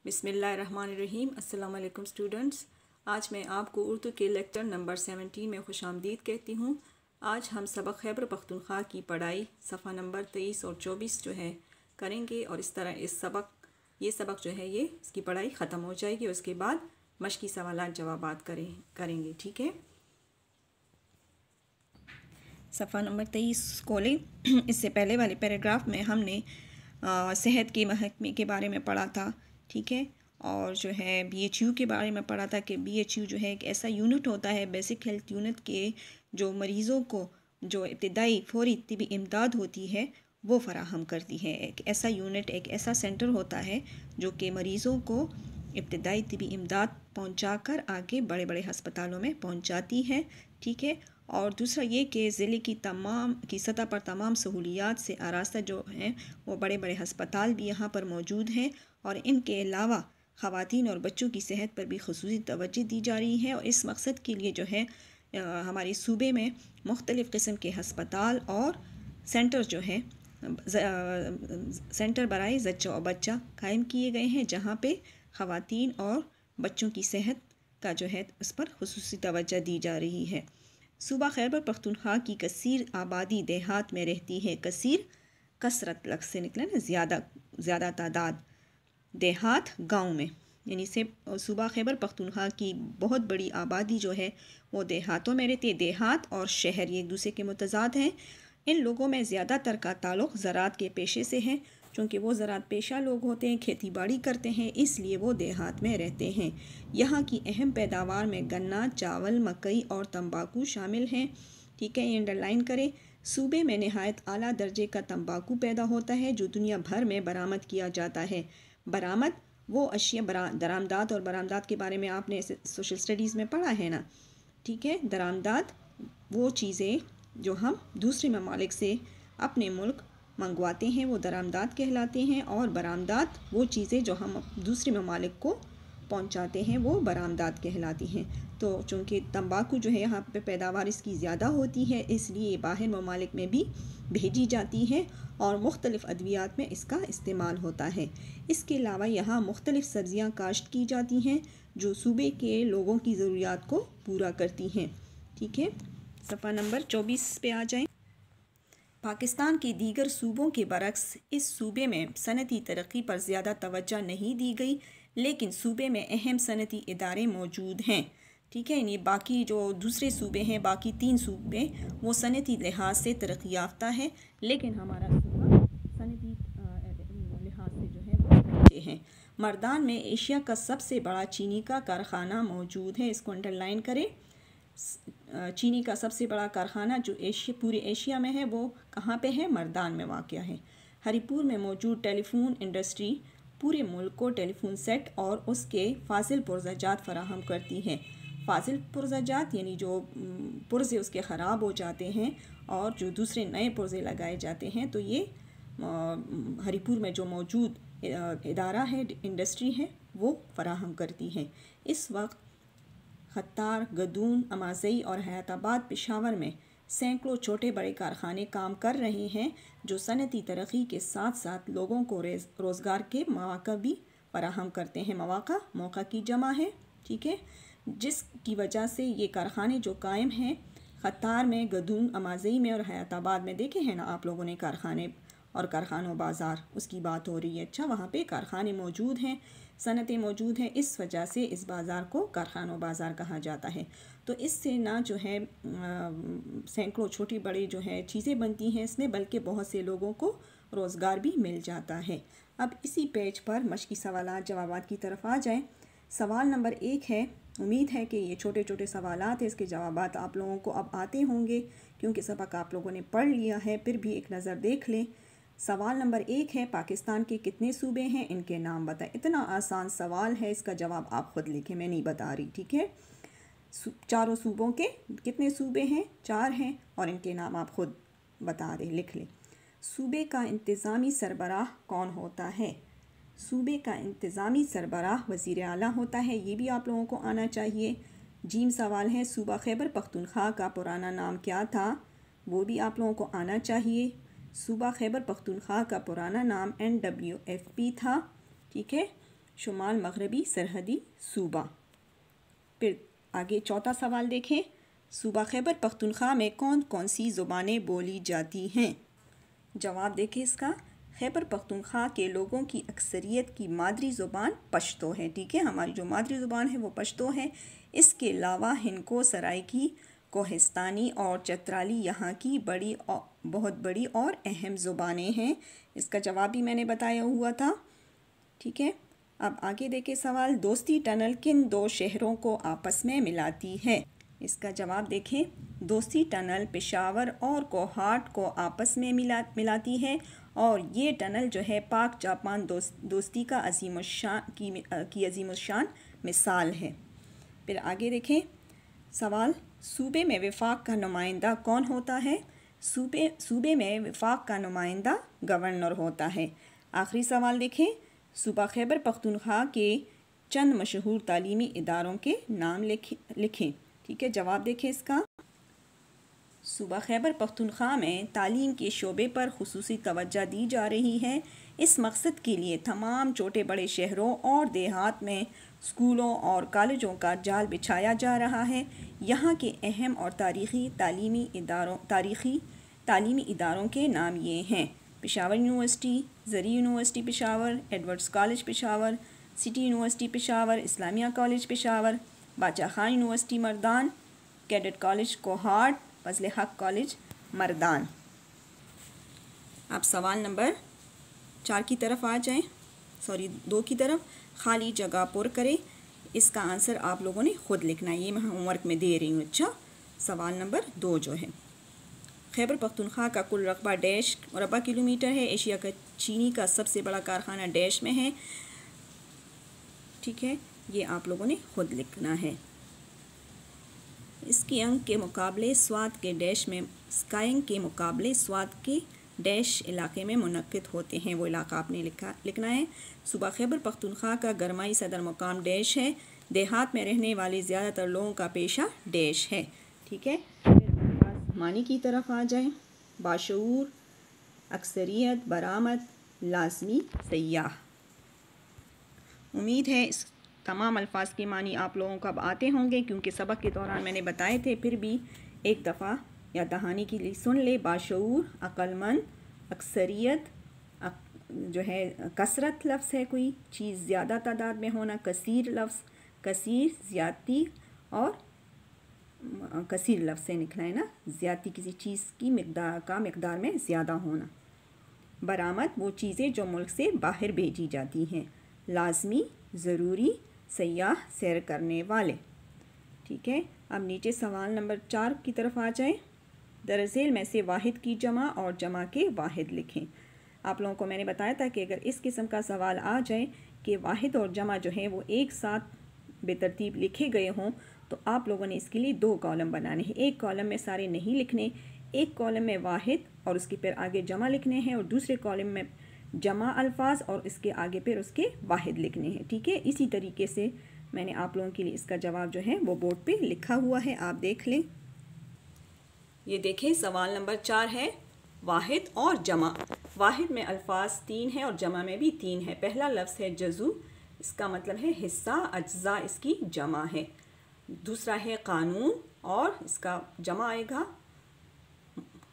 بسم اللہ الرحمن الرحیم۔ السلام علیکم اسٹوڈنٹس، آج میں آپ کو اردو کے لیکچر نمبر 17 میں خوش آمدید کہتی ہوں۔ آج ہم سبق خیبر پختونخوا کی پڑھائی صفحہ نمبر 23 اور 24 جو ہے کریں گے، اور اس طرح یہ سبق جو ہے اس کی پڑھائی ختم ہو جائے گی، اور اس کے بعد مشقی سوالات جوابات کریں گے، ٹھیک ہے۔ صفحہ نمبر 23 کھولیں۔ اس سے پہلے والے پیراگراف میں ہم نے صحت کے محکمے کے بارے میں پڑھا تھا، ٹھیک ہے، اور جو ہے BHU کے بارے میں پڑھا تھا کہ BHU جو ہے ایک ایسا یونٹ ہوتا ہے، بیسک ہیلتھ یونٹ کے جو مریضوں کو جو ابتدائی فوری طبی امداد ہوتی ہے وہ فراہم کرتی ہے۔ ایک ایسا یونٹ، ایک ایسا سینٹر ہوتا ہے جو کہ مریضوں کو ابتدائی طبی امداد پہنچا کر آگے بڑے بڑے ہسپتالوں میں پہنچاتی ہے، ٹھیک ہے۔ اور دوسرا یہ کہ ضلع کی سطح پر تمام سہولیات سے آراستہ جو ہیں وہ بڑے بڑے ہسپتال بھی یہاں پر موجود ہیں، اور ان کے علاوہ خواتین اور بچوں کی صحت پر بھی خصوصی توجہ دی جا رہی ہے، اور اس مقصد کے لیے جو ہے ہمارے صوبے میں مختلف قسم کے ہسپتال اور سینٹر جو ہے سینٹر برائے زچہ و بچہ قائم کیے گئے ہیں، جہاں پہ خواتین اور بچوں کی صحت کا جو ہے اس پر خصوصی توجہ دی جا رہی ہے۔ صوبہ خیبر پختونخوا کی کثیر آبادی دیہات میں رہتی ہے۔ کثیر کثرت لفظ سے نکلا نا، زیادہ تعداد، دیہات گاؤں میں، یعنی سے صوبہ خیبر پختونخوا کی بہت بڑی آبادی جو ہے وہ دیہاتوں میں رہتی ہے۔ دیہات اور شہر یہ ایک دوسرے کے متضاد ہیں۔ ان لوگوں میں زیادہ تر کا تعلق زراعت کے پیشے سے ہے، چونکہ وہ زراعت پیشہ لوگ ہوتے ہیں، کھیتی باڑی کرتے ہیں، اس لیے وہ دیہات میں رہتے ہیں۔ یہاں کی اہم پیداوار میں گنا، چاول، مکئی اور تمباکو شامل ہیں، ٹھیک ہے، یہ انڈر لائن کریں۔ صوبے میں نہایت اعلیٰ درجے کا تمباکو پیدا ہوتا ہے جو دنیا بھر میں برآمد کیا جاتا ہے۔ برآمد وہ اشیاء، درآمدات اور برآمدات کے بارے میں آپ نے سوشل اسٹڈیز میں پڑھا ہے نا، ٹھیک ہے۔ درآمدات وہ چیزیں جو ہم دوسرے ممالک سے اپنے ملک منگواتے ہیں وہ درآمدات کہلاتے ہیں، اور برآمدات وہ چیزیں جو ہم دوسرے ممالک کو پہنچاتے ہیں وہ برآمدات کہلاتی ہیں۔ تو چونکہ تمباکو جو ہے یہاں پہ پیداوار اس کی زیادہ ہوتی ہے، اس لیے یہ باہر ممالک میں بھی بھیجی جاتی ہے، اور مختلف ادویات میں اس کا استعمال ہوتا ہے۔ اس کے علاوہ یہاں مختلف سبزیاں کاشت کی جاتی ہیں جو صوبے کے لوگوں کی ضروریات کو پورا کرتی ہیں، ٹھیک ہے۔ صفحہ نمبر 24 پہ آ جائیں۔ پاکستان کے دیگر صوبوں کے برعکس اس صوبے میں صنعتی ترقی پر زیادہ توجہ نہیں دی گئی، لیکن صوبے میں اہم صنعتی ادارے موجود ہیں، ٹھیک ہے۔ یعنی باقی جو دوسرے صوبے ہیں، باقی 3 صوبے وہ صنعتی لحاظ سے ترقی یافتہ ہے، لیکن ہمارا صوبہ صنعتی لحاظ سے جو ہے وہ پیچھے ہیں۔ مردان میں ایشیا کا سب سے بڑا چینی کا کارخانہ موجود ہے، اس کو انڈر لائن کریں۔ چینی کا سب سے بڑا کارخانہ جو پورے ایشیا میں ہے وہ کہاں پہ ہے؟ مردان میں واقع ہے۔ ہری پور میں موجود ٹیلی فون انڈسٹری پورے ملک کو ٹیلی فون سیٹ اور اس کے فاضل پرزہ فراہم کرتی ہے۔ فاضل پرزہ یعنی جو پرزے اس کے خراب ہو جاتے ہیں اور جو دوسرے نئے پرزے لگائے جاتے ہیں، تو یہ ہری پور میں جو موجود ادارہ ہے، انڈسٹری ہے، وہ فراہم کرتی ہے۔ اس وقت خطار، گدون، امازئی اور حیات آباد، پشاور میں سینکڑوں چھوٹے بڑے کارخانے کام کر رہے ہیں جو صنعتی ترقی کے ساتھ ساتھ لوگوں کو روزگار کے مواقع بھی فراہم کرتے ہیں۔ موقع کی جمع ہے، ٹھیک ہے، جس کی وجہ سے یہ کارخانے جو قائم ہیں خطار میں، گدون، امازئی میں اور حیات آباد میں، دیکھے ہیں نا آپ لوگوں نے کارخانے اور کارخانوں بازار، اس کی بات ہو رہی ہے۔ اچھا، وہاں پہ کارخانے موجود ہیں، صنعتیں موجود ہیں، اس وجہ سے اس بازار کو کارخانوں بازار کہا جاتا ہے۔ تو اس سے نہ جو ہے سینکڑوں چھوٹی بڑی جو ہے چیزیں بنتی ہیں اس میں، بلکہ بہت سے لوگوں کو روزگار بھی مل جاتا ہے۔ اب اسی پیج پر مشقی سوالات جوابات کی طرف آ جائیں۔ سوال نمبر 1 ہے، امید ہے کہ یہ چھوٹے چھوٹے سوالات ہیں، اس کے جوابات آپ لوگوں کو اب آتے ہوں گے کیونکہ سبق آپ لوگوں نے پڑھ لیا ہے، پھر بھی ایک نظر دیکھ لیں۔ سوال نمبر 1 ہے، پاکستان کے کتنے صوبے ہیں، ان کے نام بتائیں۔ اتنا آسان سوال ہے، اس کا جواب آپ خود لکھیں، میں نہیں بتا رہی، ٹھیک ہے۔ چاروں صوبوں کے کتنے صوبے ہیں؟ 4 ہیں، اور ان کے نام آپ خود بتا دیں، لکھ لیں۔ صوبے کا انتظامی سربراہ کون ہوتا ہے؟ صوبے کا انتظامی سربراہ وزیر اعلیٰ ہوتا ہے، یہ بھی آپ لوگوں کو آنا چاہیے۔ جیم سوال ہے، صوبہ خیبر پختونخوا کا پرانا نام کیا تھا؟ وہ بھی آپ لوگوں کو آنا چاہیے۔ صوبہ خیبر پختونخوا کا پرانا نام NWFP تھا، ٹھیک ہے۔ شمال مغربی سرحدی صوبہ۔ پھر آگے چوتھا سوال دیکھیں، صوبہ خیبر پختونخوا میں کون کون سی زبانیں بولی جاتی ہیں؟ جواب دیکھیں اس کا، خیبر پختونخوا کے لوگوں کی اکثریت کی مادری زبان پشتو ہے، ٹھیک ہے، ہماری جو مادری زبان ہے وہ پشتو ہے۔ اس کے علاوہ ہندکو سرائیکی، کوہستانی اور چترالی یہاں کی بہت بڑی اور اہم زبانیں ہیں۔ اس کا جواب بھی میں نے بتایا ہوا تھا، ٹھیک ہے۔ اب آگے دیکھیں سوال، دوستی ٹنل کن دو شہروں کو آپس میں ملاتی ہے؟ اس کا جواب دیکھیں، دوستی ٹنل پشاور اور کوہاٹ کو آپس میں ملاتی ہے، اور یہ ٹنل جو ہے پاک جاپان دوستی کا عظیم الشان مثال ہے۔ پھر آگے دیکھیں سوال، صوبے میں وفاق کا نمائندہ کون ہوتا ہے؟ صوبے میں وفاق کا نمائندہ گورنر ہوتا ہے۔ آخری سوال دیکھیں، صوبہ خیبر پختونخوا کے چند مشہور تعلیمی اداروں کے نام لکھیں، ٹھیک ہے۔ جواب دیکھیں اس کا، صوبہ خیبر پختونخوا میں تعلیم کے شعبے پر خصوصی توجہ دی جا رہی ہے۔ اس مقصد کے لیے تمام چھوٹے بڑے شہروں اور دیہات میں اسکولوں اور کالجوں کا جال بچھایا جا رہا ہے۔ یہاں کے اہم اور تاریخی تعلیمی اداروں کے نام یہ ہیں: پشاور یونیورسٹی، زرعی university Peshawar, Edwards college Peshawar, city university Peshawar, Islamia college Peshawar, Bacha Khan university Mardan, cadet college Kohat, Fazal Haq college مردان۔ آپ سوال نمبر 4 کی طرف آ جائیں، 2 کی طرف، خالی جگہ پر کریں۔ اس کا آنسر آپ لوگوں نے خود لکھنا ہے، یہ میں ہوم ورک میں دے رہی ہوں۔ اچھا، سوال نمبر 2 جو ہے، خیبر پختونخوا کا کل رقبہ ڈیش مربع کلومیٹر ہے، ایشیا کا چینی کا سب سے بڑا کارخانہ ڈیش میں ہے، ٹھیک ہے، یہ آپ لوگوں نے خود لکھنا ہے۔ اس کی انک کے مقابلے سوات کے ڈیش میں، اسکائنگ کے مقابلے سوات کے ڈیش علاقے میں منعقد ہوتے ہیں، وہ علاقہ آپ نے لکھنا ہے۔ صوبہ خیبر پختونخوا کا گرمائی صدر مقام ڈیش ہے، دیہات میں رہنے والے زیادہ تر لوگوں کا پیشہ ڈیش ہے، ٹھیک ہے۔ پھر معنی کی طرف آ جائیں، باشعور، اکثریت، برآمد، لازمی، سیاح۔ امید ہے اس تمام الفاظ کے معنی آپ لوگوں کو اب آتے ہوں گے، کیونکہ سبق کے دوران میں نے بتائے تھے، پھر بھی ایک دفعہ یا دہانی کے لیے سن لے۔ باشعور، عقل مند، اکثریت جو ہے کثرت لفظ ہے، کوئی چیز زیادہ تعداد میں ہونا، کثیر لفظ، کثیر زیادتی، اور کثیر لفظ سے نکلا ہے نا، زیادتی کسی چیز کی مقدار میں زیادہ ہونا۔ برآمد وہ چیزیں جو ملک سے باہر بھیجی جاتی ہیں۔ لازمی ضروری، سیاح سیر کرنے والے، ٹھیک ہے۔ اب نیچے سوال نمبر 4 کی طرف آ جائیں، درذیل میں سے واحد کی جمع اور جمع کے واحد لکھیں۔ آپ لوگوں کو میں نے بتایا تھا کہ اگر اس قسم کا سوال آ جائے کہ واحد اور جمع جو ہے وہ ایک ساتھ بے ترتیب لکھے گئے ہوں، تو آپ لوگوں نے اس کے لیے 2 کالم بنانے ہیں۔ ایک کالم میں سارے نہیں لکھنے، ایک کالم میں واحد اور اس کے پھر آگے جمع لکھنے ہیں، اور دوسرے کالم میں جمع الفاظ اور اس کے آگے پھر اس کے واحد لکھنے ہیں، ٹھیک ہے۔ اسی طریقے سے میں نے آپ لوگوں کے لیے اس کا جواب جو ہے وہ بورڈ پہ لکھا ہوا ہے، آپ دیکھ لیں۔ یہ دیکھیں سوال نمبر 4 ہے، واحد اور جمع۔ واحد میں الفاظ 3 ہیں اور جمع میں بھی 3 ہے۔ پہلا لفظ ہے جزو، اس کا مطلب ہے حصہ، اجزاء اس کی جمع ہے۔ دوسرا ہے قانون، اور اس کا جمع آئے گا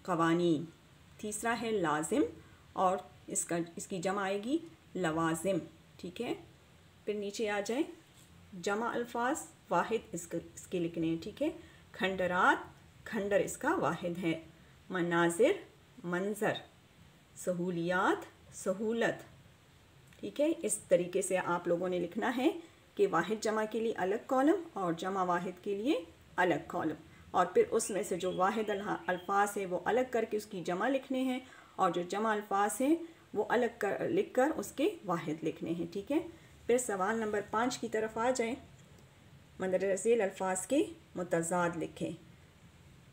قوانین۔ تیسرا ہے لازم، اور اس کی جمع آئے گی لوازم، ٹھیک ہے۔ پھر نیچے آ جائیں، جمع الفاظ واحد اس کے لکھنے ہیں، ٹھیک ہے۔ کھنڈرات، کھنڈر اس کا واحد ہے۔ مناظر، منظر۔ سہولیات، سہولت، ٹھیک ہے۔ اس طریقے سے آپ لوگوں نے لکھنا ہے کہ واحد جمع کے لیے الگ کالم اور جمع واحد کے لیے الگ کالم، اور پھر اس میں سے جو واحد الفاظ ہے وہ الگ کر کے اس کی جمع لکھنے ہیں، اور جو جمع الفاظ ہیں وہ الگ لکھ کر اس کے واحد لکھنے ہیں، ٹھیک ہے۔ پھر سوال نمبر 5 کی طرف آ جائیں، مندرجہ ذیل الفاظ کے متضاد لکھیں۔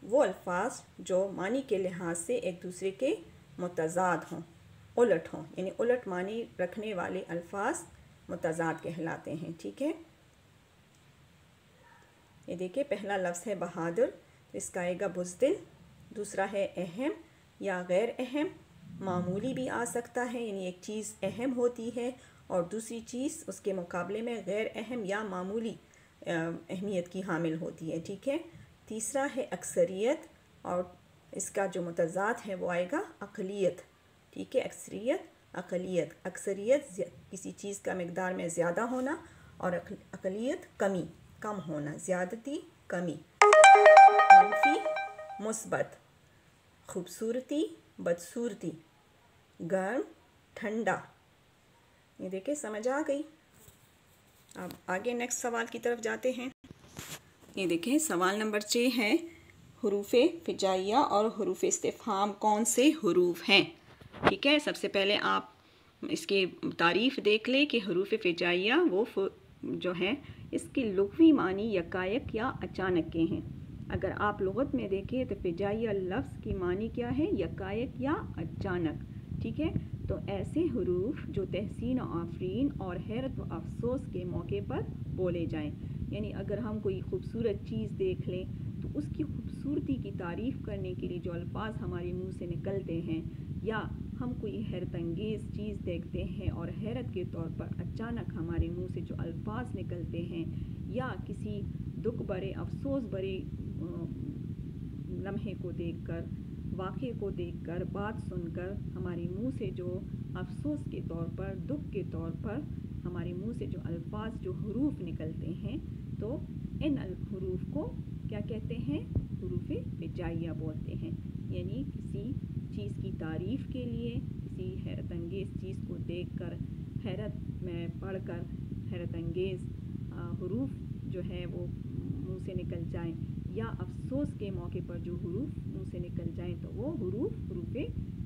وہ الفاظ جو معنی کے لحاظ سے ایک دوسرے کے متضاد ہوں، الٹ ہوں، یعنی الٹ معنی رکھنے والے الفاظ متضاد کہلاتے ہیں، ٹھیک ہے۔ یہ دیکھیں، پہلا لفظ ہے بہادر، اس کا آئے گا بزدل۔ دوسرا ہے اہم یا غیر اہم، معمولی بھی آ سکتا ہے، یعنی ایک چیز اہم ہوتی ہے اور دوسری چیز اس کے مقابلے میں غیر اہم یا معمولی اہمیت کی حامل ہوتی ہے، ٹھیک ہے۔ تیسرا ہے اکثریت، اور اس کا جو متضاد ہے وہ آئے گا اقلیت، ٹھیک ہے۔ اقلیت، اکثریت کسی چیز کا مقدار میں زیادہ ہونا، اور اقلیت کم ہونا، زیادتی کمی۔ منفی مثبت، خوبصورتی بدصورتی، گرم ٹھنڈا۔ یہ دیکھیں سمجھ آ گئی۔ اب آگے نیکسٹ سوال کی طرف جاتے ہیں۔ یہ دیکھیں سوال نمبر 6 ہے، حروف ہجائیہ اور حروف استفہام کون سے حروف ہیں؟ ٹھیک ہے، سب سے پہلے آپ اس کی تعریف دیکھ لیں کہ حروف ہجائیہ وہ جو ہے اس کے لغوی معنی یکایک یا اچانک کے ہیں۔ اگر آپ لغت میں دیکھیں تو ہجائیہ لفظ کی معنی کیا ہے؟ یکایک یا اچانک، ٹھیک ہے۔ تو ایسے حروف جو تحسین و آفرین اور حیرت و افسوس کے موقع پر بولے جائیں، یعنی اگر ہم کوئی خوبصورت چیز دیکھ لیں تو اس کی خوبصورتی کی تعریف کرنے کے لیے جو الفاظ ہمارے منہ سے نکلتے ہیں، یا ہم کوئی حیرت انگیز چیز دیکھتے ہیں اور حیرت کے طور پر اچانک ہمارے منہ سے جو الفاظ نکلتے ہیں، یا کسی دکھ بھرے افسوس بھرے لمحے کو دیکھ کر، واقعے کو دیکھ کر، بات سن کر ہمارے منہ سے جو افسوس کے طور پر، دکھ کے طور پر ہمارے منہ سے جو الفاظ، جو حروف نکلتے ہیں، تو ان حروف کو کیا کہتے ہیں؟ حروف ہجائیہ بولتے ہیں۔ یعنی کسی چیز کی تعریف کے لیے، کسی حیرت انگیز چیز کو دیکھ کر، حیرت میں پڑھ کر حیرت انگیز حروف جو ہے وہ منہ سے نکل جائیں، یا افسوس کے موقع پر جو حروف منہ سے نکل جائیں تو وہ حروف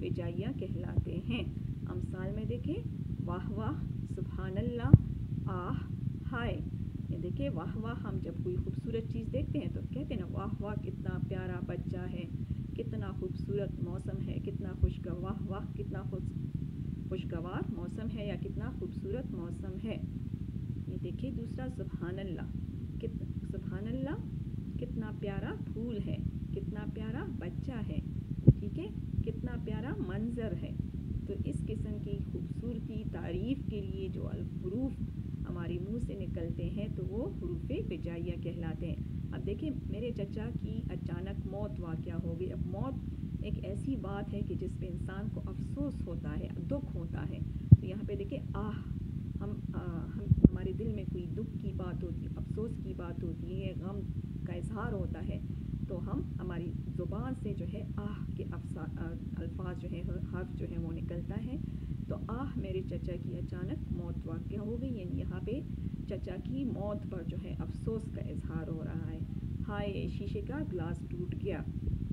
ہجائیہ کہلاتے ہیں۔ امثال میں دیکھیں، واہ واہ، سبحان اللہ، آہ، ہائے۔ یہ دیکھیں واہ واہ، ہم جب کوئی خوبصورت چیز دیکھتے ہیں تو کہتے ہیں نا واہ واہ کتنا پیارا بچہ ہے، کتنا خوبصورت موسم ہے، کتنا واہ واہ کتنا خوشگوار موسم ہے، یا کتنا خوبصورت موسم ہے۔ یہ دیکھیں دوسرا، سبحان اللہ، سبحان اللہ کتنا پیارا پھول ہے، کتنا پیارا بچہ ہے، ٹھیک ہے، کتنا پیارا منظر ہے۔ تو اس قسم کی خوبصورتی تعریف کے لیے جو حروف ہمارے منہ سے نکلتے ہیں تو وہ حروف ہجائیہ کہلاتے ہیں۔ اب دیکھیں میرے چچا کی اچانک موت واقع ہو گئی۔ اب موت ایک ایسی بات ہے کہ جس پہ انسان کو افسوس ہوتا ہے، دکھ ہوتا ہے۔ تو یہاں پہ دیکھیں آہ، ہمارے دل میں کوئی دکھ کی بات ہوتی ہے، افسوس کی بات ہوتی ہے، غم کا اظہار ہوتا ہے، تو ہماری زبان سے جو ہے آہ کے الفاظ جو ہے، حرف جو ہے وہ نکلتا ہے۔ تو آہ میرے چچا کی اچانک موت واقع ہو گئی، یعنی یہاں پہ چچا کی موت پر جو ہے افسوس کا اظہار ہو رہا ہے۔ ہائے شیشے کا گلاس ٹوٹ گیا،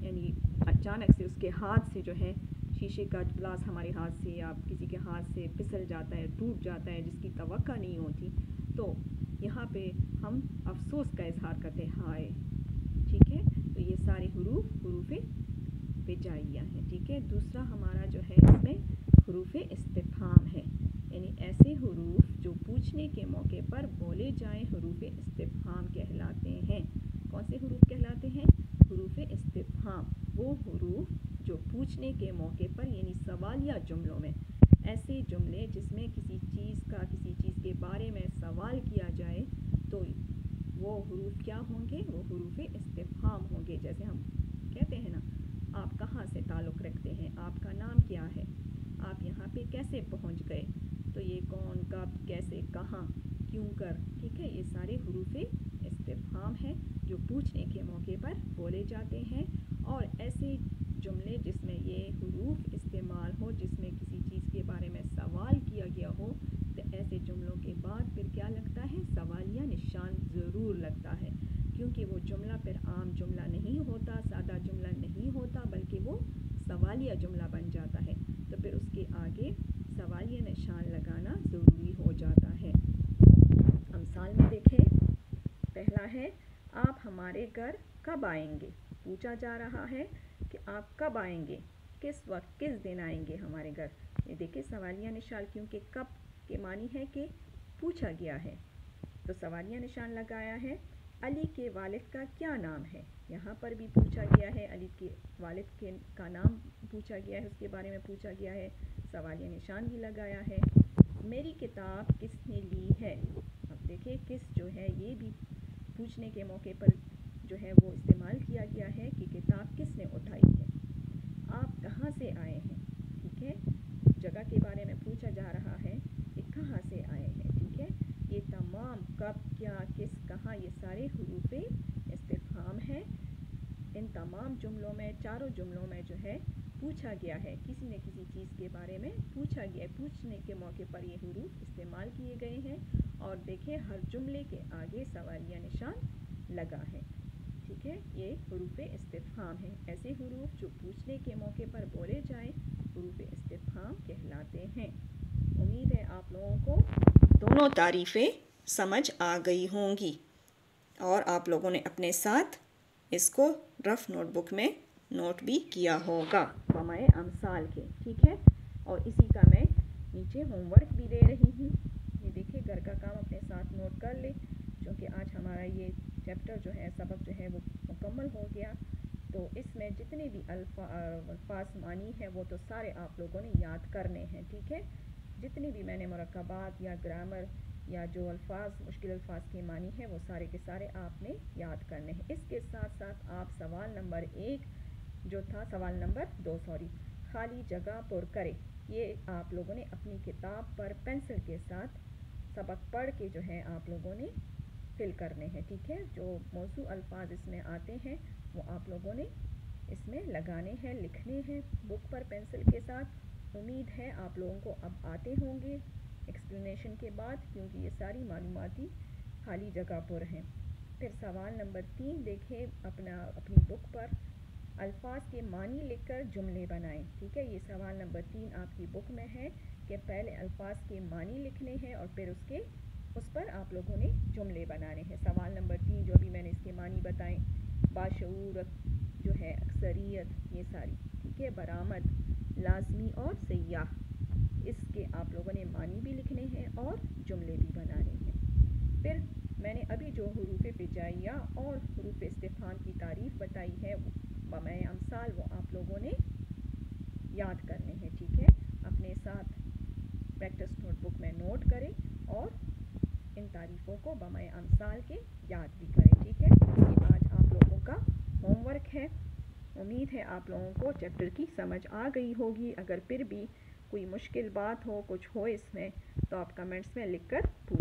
یعنی اچانک سے اس کے ہاتھ سے جو ہے شیشے کا گلاس ہمارے ہاتھ سے یا کسی کے ہاتھ سے پھسل جاتا ہے، ٹوٹ جاتا ہے، جس کی توقع نہیں ہوتی، تو یہاں پہ ہم افسوس کا اظہار کرتے ہیں، ہائے، ٹھیک ہے۔ تو یہ سارے حروف ہجائیہ ہیں، ٹھیک ہے۔ دوسرا ہمارا جو ہے اس میں حروف استفہام ہے، یعنی ایسے حروف جو پوچھنے کے موقع پر بولے جائیں حروف استفہام کہلاتے ہیں۔ کون سے حروف کہلاتے ہیں؟ حروف استفہام، وہ حروف جو پوچھنے کے موقع پر، یعنی سوالیہ جملوں میں، ایسے جملے جس میں کسی چیز کے بارے میں سوال کیا جائے تو وہ حروف کیا ہوں گے؟ وہ حروف استفہام ہوں گے۔ جیسے ہم کہتے ہیں نا، آپ کہاں سے تعلق رکھتے ہیں، آپ کا نام کیا ہے، آپ یہاں پہ کیسے پہنچ گئے، تو یہ کون، کب، کیسے، کہاں، کیوں کر، ٹھیک ہے، یہ سارے حروف استفہام ہیں جو پوچھنے کے موقع پر بولے جاتے ہیں۔ اور ایسے جملے جس میں یہ حروف استعمال ہو، جس میں کسی چیز کے بارے میں سوال کیا گیا ہو، تو ایسے جملوں کے بعد پھر کیا لگتا ہے؟ سوالیہ نشان ضرور لگتا ہے، کیونکہ وہ جملہ پھر عام جملہ نہیں ہوتا، سادہ جملہ نہیں ہوتا، بلکہ وہ سوالیہ جملہ بن جاتا ہے، تو پھر اس کے آگے سوالیہ نشان لگانا ضروری ہو جاتا ہے۔ امثال میں دیکھیں، پہلا ہے، آپ ہمارے گھر کب آئیں گے؟ پوچھا جا رہا ہے کہ آپ کب آئیں گے، کس وقت، کس دن آئیں گے ہمارے گھر۔ یہ دیکھیں سوالیہ نشان، کیونکہ کب کے معنی ہے کہ پوچھا گیا ہے، تو سوالیہ نشان لگایا ہے۔ علی کے والد کا کیا نام ہے؟ یہاں پر بھی پوچھا گیا ہے، علی کے والد کا نام پوچھا گیا ہے، اس کے بارے میں پوچھا گیا ہے، سوالیہ نشان بھی لگایا ہے۔ میری کتاب کس نے لی ہے؟ اب دیکھیں کس جو ہے یہ بھی پوچھنے کے موقع پر جو ہے وہ استعمال کیا گیا ہے کہ کتاب کس نے اٹھائی ہے. آپ کہاں سے آئے ہیں؟ ٹھیک ہے، جگہ کے بارے میں پوچھا جا رہا ہے کہ کہاں سے آئے ہیں. ٹھیک ہے، یہ تمام کب، کیا، کس، کہاں، یہ سارے حروف استفہام ہیں. ان تمام جملوں میں، چاروں جملوں میں جو ہے پوچھا گیا ہے، کسی نہ کسی چیز کے بارے میں پوچھا گیا ہے. پوچھنے کے موقع پر یہ حروف استعمال کیے گئے ہیں. اور دیکھیں ہر جملے کے آگے سوالیہ نشان لگا ہے. ٹھیک ہے، یہ حروف استفہام ہیں. ایسے حروف جو پوچھنے کے موقع پر بولے جائیں حروف استفہام کہلاتے ہیں. امید ہے آپ لوگوں کو دونوں تعریفیں سمجھ آ گئی ہوں گی اور آپ لوگوں نے اپنے ساتھ اس کو رف نوٹ بک میں نوٹ بھی کیا ہوگا بمائے امثال کے. ٹھیک ہے، اور اسی کا میں نیچے ہوم ورک بھی دے رہی ہوں. یہ دیکھیں گھر کا کام اپنے ساتھ نوٹ کر لے، چونکہ آج ہمارا یہ چیپٹر جو ہے، سبق جو ہے وہ مکمل ہو گیا. تو اس میں جتنے بھی الفاظ معنی ہیں وہ تو سارے آپ لوگوں نے یاد کرنے ہیں. ٹھیک ہے، جتنی بھی میں نے مرکبات یا گرامر یا جو الفاظ مشکل الفاظ کے معنی ہیں وہ سارے کے سارے آپ نے یاد کرنے ہیں. اس کے ساتھ ساتھ آپ سوال نمبر 1 جو تھا، سوال نمبر 2 خالی جگہ پر کرے، یہ آپ لوگوں نے اپنی کتاب پر پینسل کے ساتھ سبق پڑھ کے جو ہے آپ لوگوں نے فل کرنے ہیں. ٹھیک ہے، جو موضوع الفاظ اس میں آتے ہیں وہ آپ لوگوں نے اس میں لگانے ہیں، لکھنے ہیں بک پر پینسل کے ساتھ. امید ہے آپ لوگوں کو اب آتے ہوں گے ایکسپلینیشن کے بعد، کیونکہ یہ ساری معلوماتی خالی جگہ پر ہیں. پھر سوال نمبر 3 دیکھیں اپنی بک پر الفاظ کے معنی لکھ کر جملے بنائیں. ٹھیک ہے، یہ سوال نمبر 3 آپ کی بک میں ہے کہ پہلے الفاظ کے معنی لکھنے ہیں اور پھر اس پر آپ لوگوں نے جملے بنانے ہیں. سوال نمبر 3 جو ابھی میں نے اس کے معنی بتائیں، باشعور جو ہے، اکثریت، یہ ساری. ٹھیک ہے، برآمد، لازمی اور سیاح، اس کے آپ لوگوں نے معنی بھی لکھنے ہیں اور جملے بھی بنانے ہیں. پھر میں نے ابھی جو حروف ہجائیہ اور حروف استفہام کی تعریف بتائی ہے بمائے امثال، وہ آپ لوگوں نے یاد کرنے ہیں. ٹھیک ہے، اپنے ساتھ پریکٹس نوٹ بک میں نوٹ کریں اور ان تعریفوں کو بمائے امثال کے یاد بھی کریں. ٹھیک ہے، یہ آج آپ لوگوں کا ہوم ورک ہے. امید ہے آپ لوگوں کو چیپٹر کی سمجھ آ گئی ہوگی. اگر پھر بھی کوئی مشکل بات ہو، کچھ ہو اس میں، تو آپ کمنٹس میں لکھ کر پوچھ